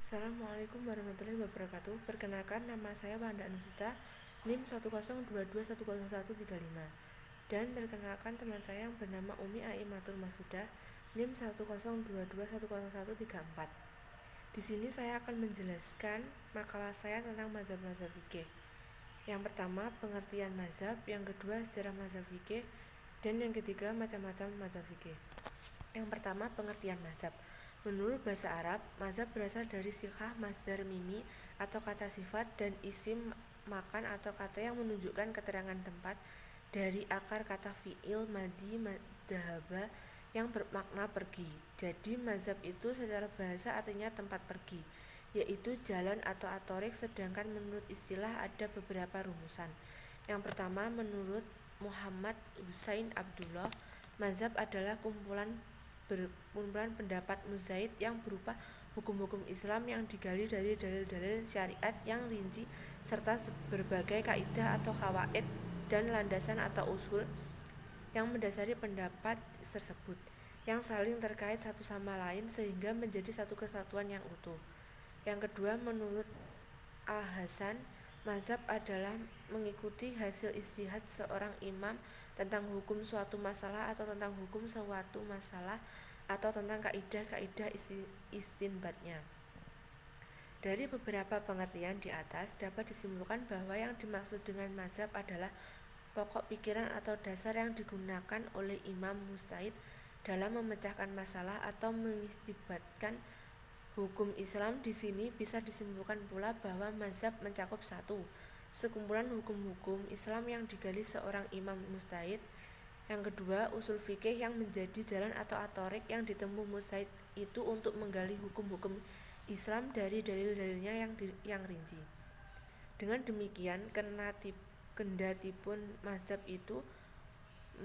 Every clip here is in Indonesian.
Assalamualaikum warahmatullahi wabarakatuh. Perkenalkan, nama saya Wanda Anusita, NIM 102210135. Dan perkenalkan teman saya yang bernama Umi Aimatul Masuda, NIM 102210134. Di sini saya akan menjelaskan makalah saya tentang mazhab-mazhab fikih. Yang pertama, pengertian mazhab, yang kedua, sejarah mazhab fikih, dan yang ketiga, macam-macam mazhab fikih. Yang pertama, pengertian mazhab. Menurut bahasa Arab, mazhab berasal dari sighah masdar mimi atau kata sifat dan isim makan atau kata yang menunjukkan keterangan tempat dari akar kata fi'il madi dhahaba yang bermakna pergi. Jadi mazhab itu secara bahasa artinya tempat pergi, yaitu jalan atau atorik, sedangkan menurut istilah ada beberapa rumusan. Yang pertama, menurut Muhammad Husain Abdullah, mazhab adalah kumpulan pendapat mujtahid yang berupa hukum-hukum Islam yang digali dari dalil-dalil syariat yang rinci serta berbagai kaidah atau qawaid dan landasan atau usul yang mendasari pendapat tersebut, yang saling terkait satu sama lain sehingga menjadi satu kesatuan yang utuh. Yang kedua, menurut Al-Hasan, mazhab adalah mengikuti hasil ijtihad seorang imam tentang hukum suatu masalah atau tentang hukum suatu masalah atau tentang kaidah-kaidah istinbatnya. Dari beberapa pengertian di atas dapat disimpulkan bahwa yang dimaksud dengan mazhab adalah pokok pikiran atau dasar yang digunakan oleh imam mujtahid dalam memecahkan masalah atau mengistinbatkan hukum Islam. Di sini bisa disimpulkan pula bahwa mazhab mencakup satu, sekumpulan hukum-hukum Islam yang digali seorang imam mujtahid. Yang kedua, usul fikih yang menjadi jalan atau atorik yang ditempuh mujtahid itu untuk menggali hukum-hukum Islam dari dalil-dalilnya yang rinci. Dengan demikian, kendatipun mazhab itu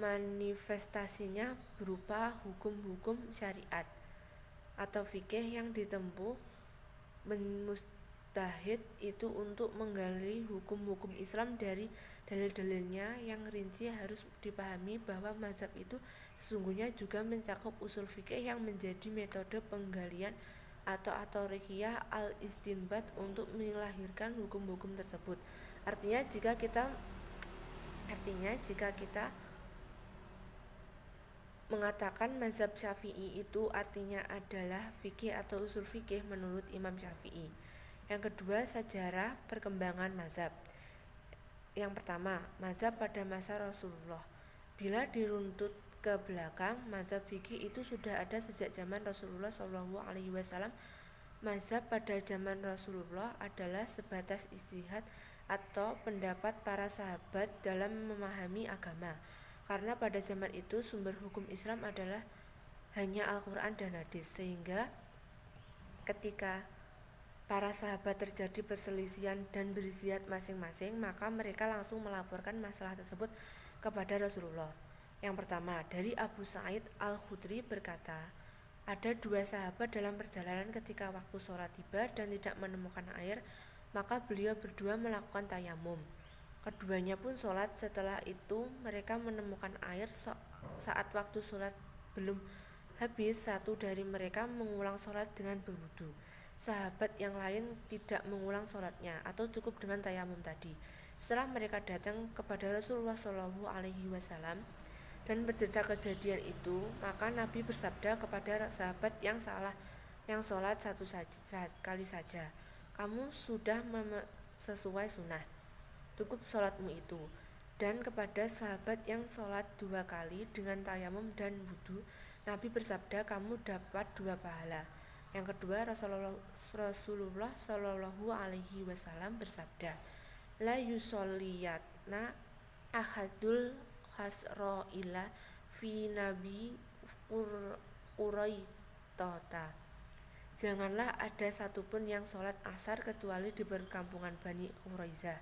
manifestasinya berupa hukum-hukum syariat atau fikih yang ditempuh mujtahid itu untuk menggali hukum-hukum Islam dari dalil-dalilnya yang rinci. Harus dipahami bahwa mazhab itu sesungguhnya juga mencakup usul fikih yang menjadi metode penggalian atau atorikiyah al-istinbat untuk melahirkan hukum-hukum tersebut. Artinya jika kita mengatakan mazhab Syafi'i itu artinya adalah fikih atau usul fikih menurut Imam Syafi'i. Yang kedua, sejarah perkembangan mazhab. Yang pertama, mazhab pada masa Rasulullah. Bila diruntut ke belakang, mazhab fikih itu sudah ada sejak zaman Rasulullah SAW. Mazhab pada zaman Rasulullah adalah sebatas ijtihad atau pendapat para sahabat dalam memahami agama. Karena pada zaman itu sumber hukum Islam adalah hanya Al-Quran dan hadis, sehingga ketika para sahabat terjadi perselisihan dan berijtihad masing-masing, maka mereka langsung melaporkan masalah tersebut kepada Rasulullah. Yang pertama, dari Abu Sa'id Al-Khudri berkata, ada dua sahabat dalam perjalanan ketika waktu sholat tiba dan tidak menemukan air, maka beliau berdua melakukan tayamum. Keduanya pun sholat. Setelah itu mereka menemukan air. Saat waktu sholat belum habis, satu dari mereka mengulang sholat dengan berwudu. Sahabat yang lain tidak mengulang sholatnya atau cukup dengan tayamum tadi. Setelah mereka datang kepada Rasulullah SAW dan bercerita kejadian itu, maka Nabi bersabda kepada sahabat yang sholat satu kali saja, kamu sudah sesuai sunnah, cukup sholatmu itu. Dan kepada sahabat yang sholat dua kali dengan tayamum dan wudu, Nabi bersabda, kamu dapat dua pahala. Yang kedua, Rasulullah SAW bersabda, la yusholliyatna ahadul khasro'ila fi nabi quraitota. Janganlah ada satupun yang sholat asar kecuali di perkampungan Bani Quraizah.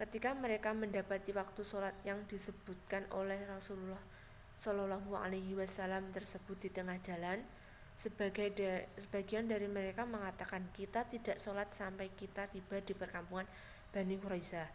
Ketika mereka mendapati waktu sholat yang disebutkan oleh Rasulullah SAW tersebut di tengah jalan, sebagian dari mereka mengatakan, kita tidak sholat sampai kita tiba di perkampungan Bani Quraizah.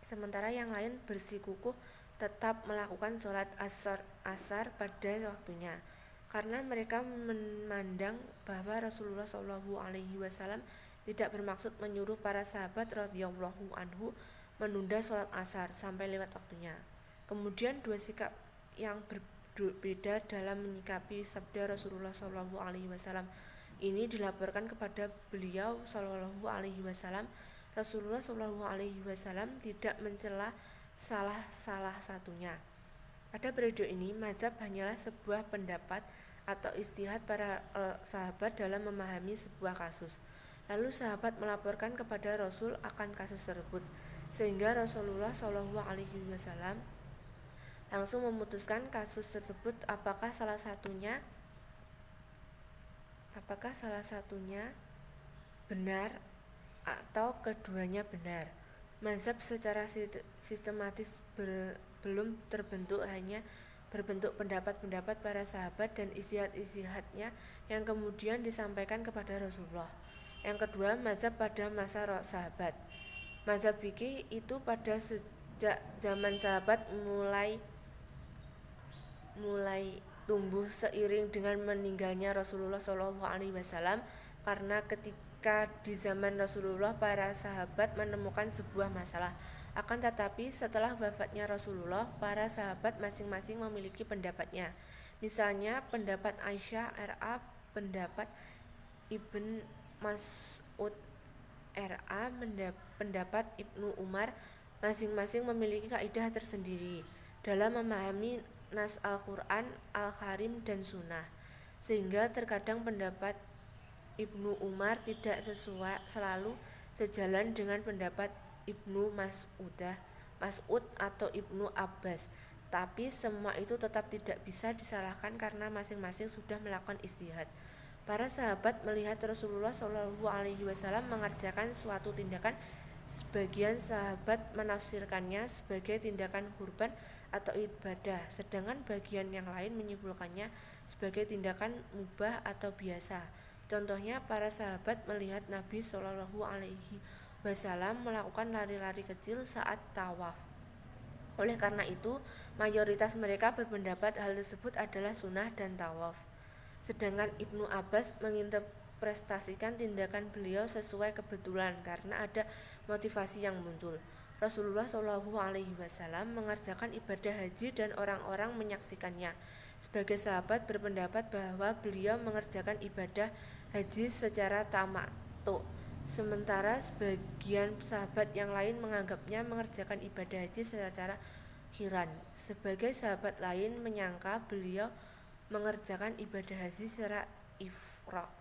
Sementara yang lain bersikukuh tetap melakukan sholat asar pada waktunya. karena mereka memandang bahwa Rasulullah SAW tidak bermaksud menyuruh para sahabat radhiyallahu anhu menunda sholat asar sampai lewat waktunya. Kemudian dua sikap yang berbeda dalam menyikapi sabda Rasulullah SAW ini dilaporkan kepada beliau SAW. Rasulullah SAW tidak mencela salah satunya. Pada periode ini, mazhab hanyalah sebuah pendapat atau ijtihad para sahabat dalam memahami sebuah kasus. Lalu sahabat melaporkan kepada Rasul akan kasus tersebut, sehingga Rasulullah SAW langsung memutuskan kasus tersebut apakah salah satunya benar atau keduanya benar. Mazhab secara sistematis belum terbentuk, hanya berbentuk pendapat-pendapat para sahabat dan ijtihad-ijtihadnya yang kemudian disampaikan kepada Rasulullah. Yang kedua, mazhab pada masa sahabat. Mazhab fikih itu pada sejak zaman sahabat mulai tumbuh seiring dengan meninggalnya Rasulullah SAW, karena ketika di zaman Rasulullah para sahabat menemukan sebuah masalah. Akan tetapi setelah wafatnya Rasulullah, para sahabat masing-masing memiliki pendapatnya. Misalnya pendapat Aisyah RA, pendapat Ibn Mas'ud RA, pendapat Ibnu Umar, masing-masing memiliki kaidah tersendiri dalam memahami nas Al-Quran, Al-Karim, dan Sunnah, sehingga terkadang pendapat Ibnu Umar tidak selalu sejalan dengan pendapat Ibnu Mas'ud atau Ibnu Abbas, tapi semua itu tetap tidak bisa disalahkan karena masing-masing sudah melakukan ijtihad. Para sahabat melihat Rasulullah SAW mengerjakan suatu tindakan, sebagian sahabat menafsirkannya sebagai tindakan kurban atau ibadah, sedangkan bagian yang lain menyimpulkannya sebagai tindakan mubah atau biasa. Contohnya, para sahabat melihat Nabi SAW melakukan lari-lari kecil saat tawaf. Oleh karena itu, mayoritas mereka berpendapat hal tersebut adalah sunnah dan tawaf. Sedangkan Ibnu Abbas menginterpretasikan tindakan beliau sesuai kebetulan karena ada motivasi yang muncul. Rasulullah SAW mengerjakan ibadah haji dan orang-orang menyaksikannya. Sebagai sahabat berpendapat bahwa beliau mengerjakan ibadah haji secara tamattu, sementara sebagian sahabat yang lain menganggapnya mengerjakan ibadah haji secara qiran. Sebagai sahabat lain menyangka beliau mengerjakan ibadah haji secara ifrat.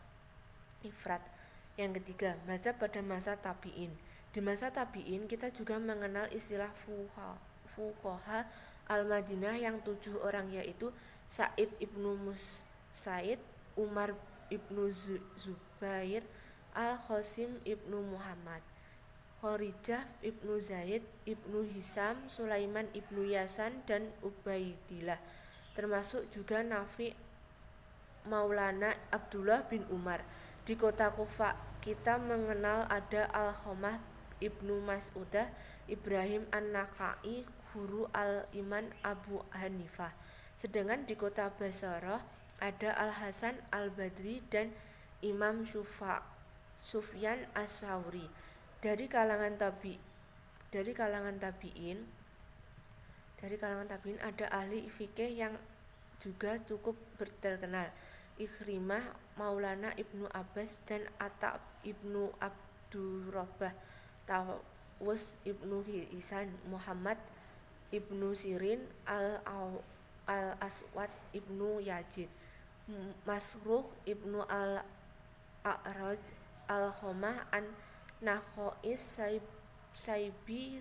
Yang ketiga, mazhab pada masa tabi'in. Di masa tabi'in kita juga mengenal istilah fuqaha al-Madinah yang 7 orang, yaitu Sa'id ibnu Musaid, Umar ibnu Zubair, Al-Qasim ibnu Muhammad, Kharijah ibnu Zaid, ibnu Hisam, Sulaiman ibnu Yasan, dan Ubaidillah, termasuk juga Nafi Maulana Abdullah bin Umar. Di kota Kufa kita mengenal ada Al-Khamah ibnu Mas'udah, Ibrahim An-Nakhai, guru Al-Iman Abu Hanifah. Sedangkan di kota Basrah ada Al-Hasan Al-Badri dan Imam Sufyan As-Sauri. Dari kalangan tabi'in ada ahli fikih yang juga cukup terkenal, Ikrimah Maulana Ibnu Abbas dan Atta Ibnu Abdurrabbah, Tawus Ibnu Hisan, Muhammad Ibnu Sirin, Al-Aswad Ibnu Yazid, Masruq Ibnu Al-A'raj, Al-Khamah An-Nakhais, Saibi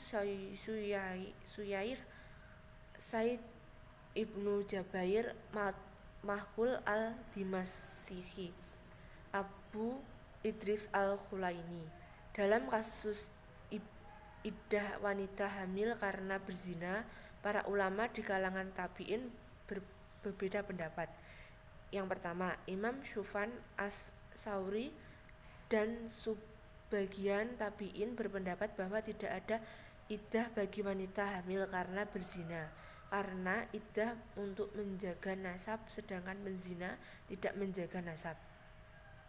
Suyair, Said Ibnu Jabair, Mahkul Al-Dimasihi, Abu Idris Al-Khulaini. Dalam kasus iddah wanita hamil karena berzina, para ulama di kalangan tabi'in berbeda pendapat. Yang pertama, Imam Sufyan As-Sauri dan sebagian tabi'in berpendapat bahwa tidak ada iddah bagi wanita hamil karena berzina. karena iddah untuk menjaga nasab sedangkan menzina tidak menjaga nasab.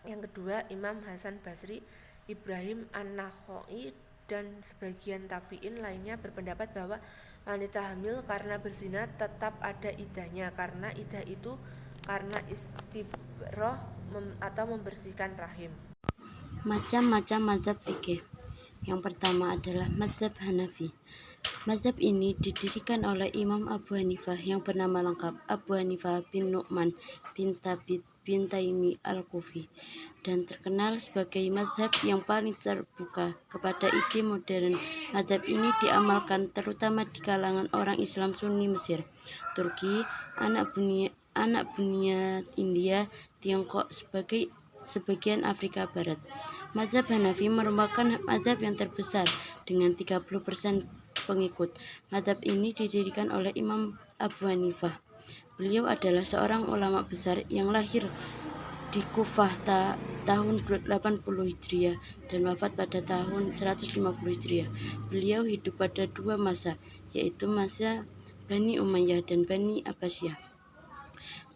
Yang kedua, Imam Hasan Basri, Ibrahim An-Nakhai dan sebagian tabi'in lainnya berpendapat bahwa wanita hamil karena berzina tetap ada iddahnya, karena iddah itu karena istibroh atau membersihkan rahim. Macam-macam mazhab fikih. Yang pertama adalah mazhab Hanafi. Mazhab ini didirikan oleh Imam Abu Hanifah yang bernama lengkap Abu Hanifah bin Nu'man bin Thabit bin Taimi al-Kufi, dan terkenal sebagai mazhab yang paling terbuka kepada ide modern. Mazhab ini diamalkan terutama di kalangan orang Islam Sunni Mesir, Turki, anak buniat India, Tiongkok, sebagian Afrika Barat. Mazhab Hanafi merupakan mazhab yang terbesar dengan 30% pengikut. Mazhab ini didirikan oleh Imam Abu Hanifah. Beliau adalah seorang ulama besar yang lahir di Kufah tahun 80 Hijriah dan wafat pada tahun 150 Hijriah. Beliau hidup pada dua masa, yaitu masa Bani Umayyah dan Bani Abbasiyah.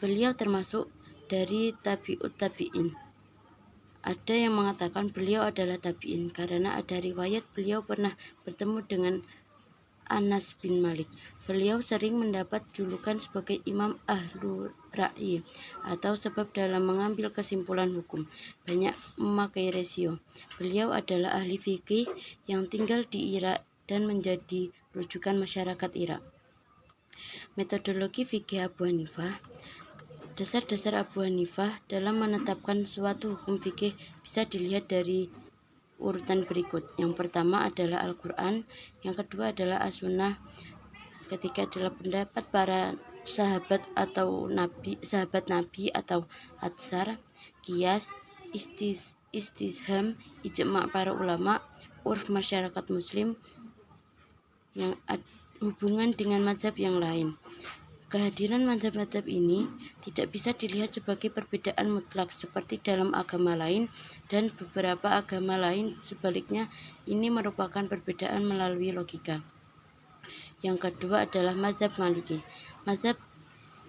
Beliau termasuk dari tabi'ut tabi'in. Ada yang mengatakan beliau adalah tabi'in karena ada riwayat beliau pernah bertemu dengan Anas bin Malik. Beliau sering mendapat julukan sebagai Imam Ahlur Ra'yi atau sebab dalam mengambil kesimpulan hukum banyak memakai rasio. Beliau adalah ahli fikih yang tinggal di Irak dan menjadi rujukan masyarakat Irak. Metodologi fikih Abu Hanifah. Dasar-dasar Abu Hanifah dalam menetapkan suatu hukum fikih bisa dilihat dari urutan berikut. Yang pertama adalah Al-Quran, yang kedua adalah As-Sunnah, ketiga adalah pendapat para sahabat Nabi atau Atsar, Qiyas, Istisham, ijma' para ulama, urf masyarakat muslim, yang hubungan dengan mazhab yang lain. Kehadiran mazhab-mazhab ini tidak bisa dilihat sebagai perbedaan mutlak seperti dalam agama lain dan beberapa agama lain. Sebaliknya, ini merupakan perbedaan melalui logika. Yang kedua adalah mazhab Maliki. Mazhab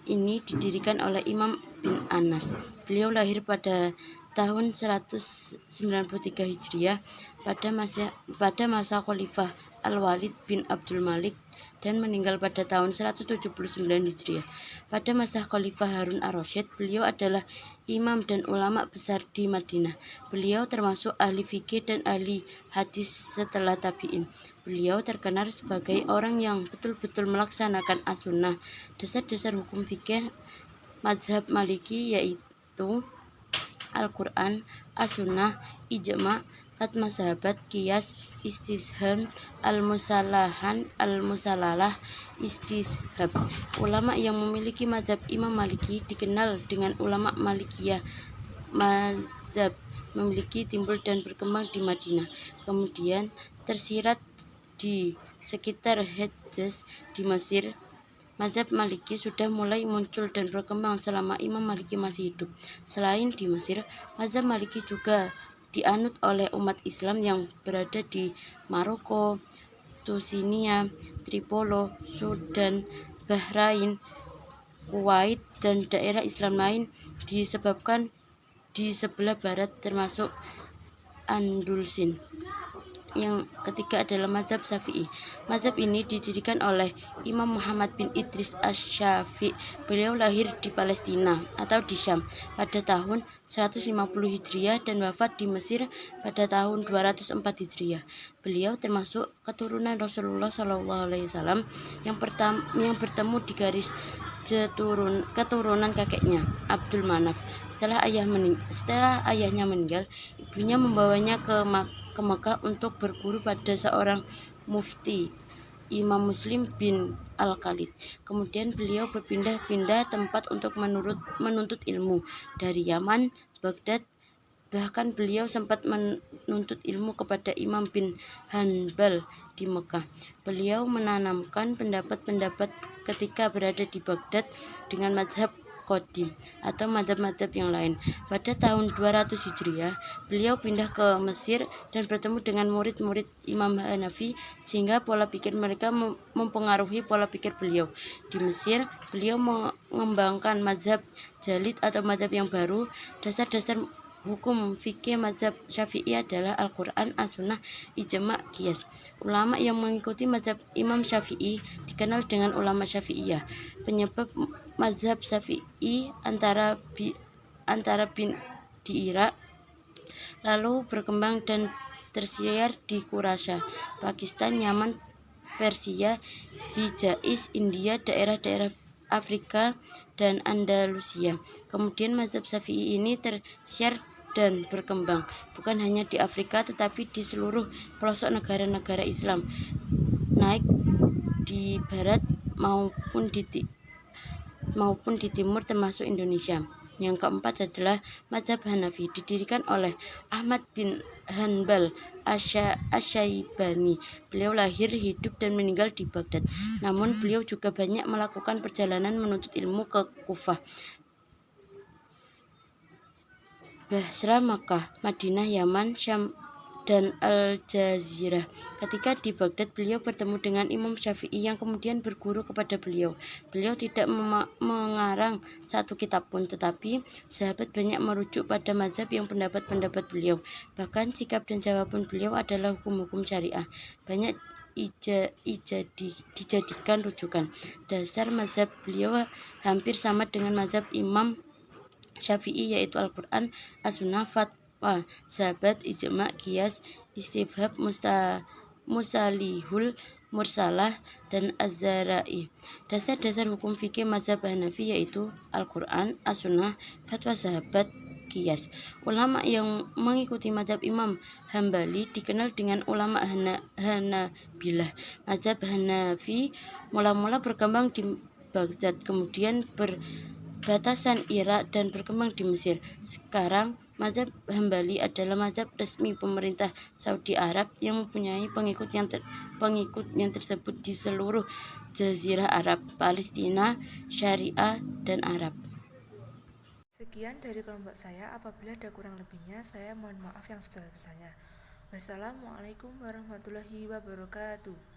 ini didirikan oleh Imam bin Anas. Beliau lahir pada tahun 193 Hijriah pada masa Khalifah Al-Walid bin Abdul Malik dan meninggal pada tahun 179 Hijriah. Pada masa Khalifah Harun ar-Rasyid, beliau adalah imam dan ulama besar di Madinah. Beliau termasuk ahli fikih dan ahli hadis setelah tabi'in. Beliau terkenal sebagai orang yang betul-betul melaksanakan as-sunnah. Dasar-dasar hukum fikih mazhab Maliki yaitu Al-Quran, As-Sunnah, Ijma', Fatma Sahabat, Qiyas, Istisham, Al-Musallalah, Istishab. Ulama yang memiliki mazhab Imam Maliki dikenal dengan ulama Malikiyah. Mazhab memiliki timbul dan berkembang di Madinah, kemudian tersirat di sekitar Hejaz di Mesir. Mazhab Maliki sudah mulai muncul dan berkembang selama Imam Maliki masih hidup. Selain di Mesir, mazhab Maliki juga dianut oleh umat Islam yang berada di Maroko, Tunisia, Tripoli, Sudan, Bahrain, Kuwait, dan daerah Islam lain disebabkan di sebelah barat termasuk Andalusia. Yang ketiga adalah mazhab Syafi'i. Mazhab ini didirikan oleh Imam Muhammad bin Idris Asy-Syafi'i. Beliau lahir di Palestina atau di Syam pada tahun 150 Hijriah dan wafat di Mesir pada tahun 204 Hijriah. Beliau termasuk keturunan Rasulullah SAW yang bertemu di garis keturunan kakeknya Abdul Manaf. Setelah ayahnya meninggal, ibunya membawanya ke Mekah untuk berguru pada seorang mufti, Imam Muslim bin Al-Khalid. Kemudian beliau berpindah-pindah tempat untuk menuntut ilmu dari Yaman, Baghdad. Bahkan beliau sempat menuntut ilmu kepada Imam bin Hanbal di Mekah. Beliau menanamkan pendapat-pendapat ketika berada di Baghdad dengan mazhab Qadim atau mazhab-mazhab yang lain. Pada tahun 200 Hijriah, beliau pindah ke Mesir dan bertemu dengan murid-murid Imam Hanafi sehingga pola pikir mereka mempengaruhi pola pikir beliau. Di Mesir, beliau mengembangkan mazhab Jalid atau mazhab yang baru. Dasar-dasar hukum fikih mazhab Syafi'i adalah Al-Quran, As-Sunnah, Ijma', Qiyas. Ulama yang mengikuti mazhab Imam Syafi'i dikenal dengan ulama Syafi'iyah. Penyebab mazhab Syafi'i antara bin di Irak, lalu berkembang dan tersiar di Khurasan, Pakistan, Yaman, Persia, Hijaz, India, daerah-daerah Afrika, dan Andalusia. Kemudian mazhab Syafi'i ini tersiar dan berkembang bukan hanya di Afrika tetapi di seluruh pelosok negara-negara Islam, naik di barat maupun di timur termasuk Indonesia. Yang keempat adalah mazhab Hanafi, didirikan oleh Ahmad bin Hanbal Asy-Syaibani. Beliau lahir, hidup, dan meninggal di Baghdad. Namun beliau juga banyak melakukan perjalanan menuntut ilmu ke Kufah, Basrah, Makkah, Madinah, Yaman, Syam, dan Al-Jazirah. Ketika di Baghdad, beliau bertemu dengan Imam Syafi'i yang kemudian berguru kepada beliau. Beliau tidak mengarang satu kitab pun, tetapi sahabat banyak merujuk pada mazhab yang pendapat-pendapat beliau. Bahkan sikap dan jawaban beliau adalah hukum-hukum syariah. Banyak dijadikan rujukan. Dasar mazhab beliau hampir sama dengan mazhab Imam Syafi'i, yaitu Al-Quran, As-Sunnah, Fatwa sahabat, Ijma', Qiyas, Istihbab, Musalihul Mursalah, dan Az-Zara'i. Dasar-dasar hukum fikih mazhab Hanafi yaitu Al-Quran, As-Sunnah, Fatwa sahabat, Qiyas. Ulama yang mengikuti mazhab Imam Hambali dikenal dengan ulama Hanabilah. Mazhab Hanafi mula-mula berkembang di Baghdad, kemudian batasan Irak, dan berkembang di Mesir. Sekarang, mazhab Hambali adalah mazhab resmi pemerintah Saudi Arab yang mempunyai pengikut yang tersebut di seluruh Jazirah Arab, Palestina, Syariah, dan Arab. Sekian dari kelompok saya. Apabila ada kurang lebihnya, saya mohon maaf yang sebesar-besarnya. Wassalamualaikum warahmatullahi wabarakatuh.